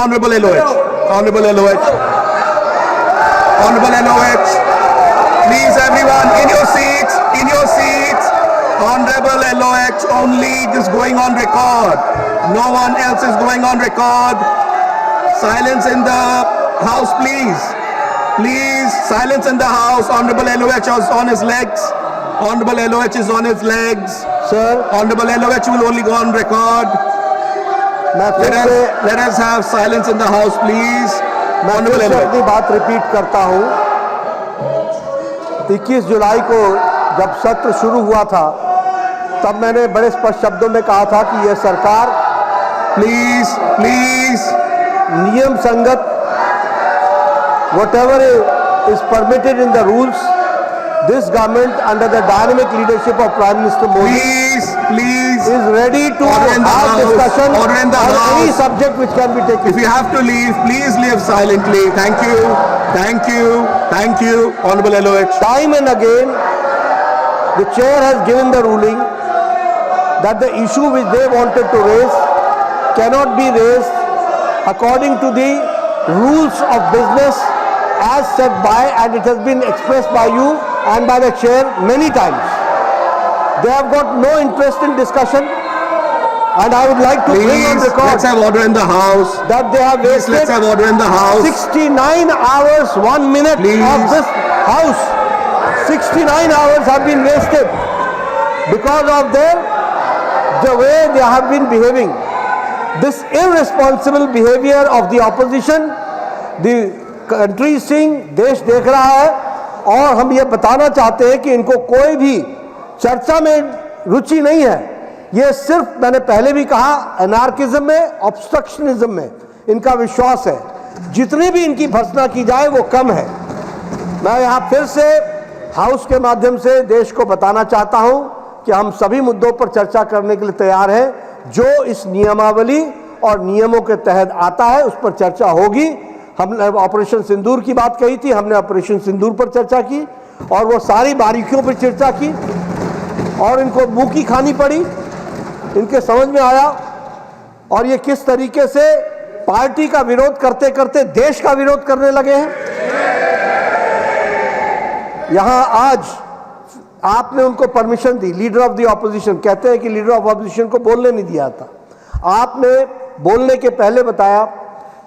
Honorable LOH. Honorable LOH. Honorable LOH. Please everyone, in your seats, in your seats. Honorable LOH only, just going on record. No one else is going on record. Silence in the house, please. Please, silence in the house. Honorable LOH is on his legs. Honorable LOH is on his legs. Sir, Honorable LOH will only go on record. Let us have silence in the house, please. मैं Honorable फिर से LOH. अपनी बात repeat करता हूं। 21 जुलाई को जब सत्र शुरू हुआ था तब मैंने बड़े स्पष्ट शब्दों में कहा था कि यह सरकार Please, please. नियम संगत whatever is permitted in the rules, this government under the dynamic leadership of Prime Minister Modi Please, please. is ready to Order in the have house. discussion Order in the on any house. subject which can be taken. If you have to leave, please leave silently. Thank you. Thank you. Thank you. Honorable LOH. Time and again, the chair has given the ruling that the issue which they wanted to raise cannot be raised according to the rules of business as set by, and it has been expressed by you and by the chair many times. They have got no interest in discussion, and I would like to bring on Please, record let's have order in the house. that they have Please, let's wasted have order in the house. 69 hours, 1 minute Please. of this house. 69 hours have been wasted because of the way they have been behaving. This irresponsible behavior of the opposition, the country seeing, देश देख रहा है, और हम ये बताना चाहते हैं कि इनको कोई भी चर्चा में रुचि नहीं है। ये सिर्फ, मैंने पहले भी कहा, एनार्किज्म में, ऑब्स्ट्रक्शनिज्म में इनका विश्वास है। जितनी भी इनकी भर्त्सना की जाए वो कम है। मैं यहाँ फिर से हाउस के माध्यम से देश को बताना चाहता हूँ कि हम सभी मुद्दों पर चर्चा करने के लिए तैयार हैं। जो इस नियमावली और नियमों के तहत आता है उस पर चर्चा होगी। हमने ऑपरेशन सिंदूर की बात कही थी, हमने ऑपरेशन सिंदूर पर चर्चा की और वो सारी बारीकियों पर चर्चा की और इनको मुंह की खानी पड़ी। इनके समझ में आया और ये किस तरीके से पार्टी का विरोध करते करते देश का विरोध करने लगे हैं। यहां आज आपने उनको permission the, leader of the opposition, कहते हैं कि लीडर ऑफ ऑपोजिशन को बोलने नहीं दिया था। आपने बोलने के पहले बताया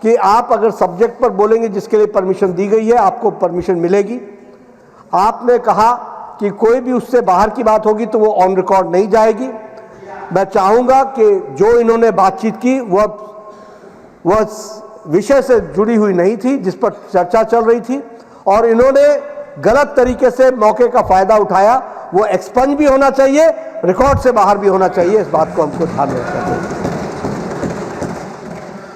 कि आप अगर सब्जेक्ट पर बोलेंगे जिसके लिए परमिशन दी गई है आपको परमिशन मिलेगी। आपने कहा कि कोई भी उससे बाहर की बात होगी तो वो ऑन रिकॉर्ड नहीं जाएगी। मैं चाहूँगा कि जो इन्होंने बातचीत की वह विषय से जुड़ी हुई नहीं थी जिस पर चर्चा चल रही थी, और इन्होंने गलत तरीके से मौके का फ़ायदा उठाया। वो एक्सपंज भी होना चाहिए, रिकॉर्ड से बाहर भी होना चाहिए। इस बात को हमको ध्यान रखना चाहिए।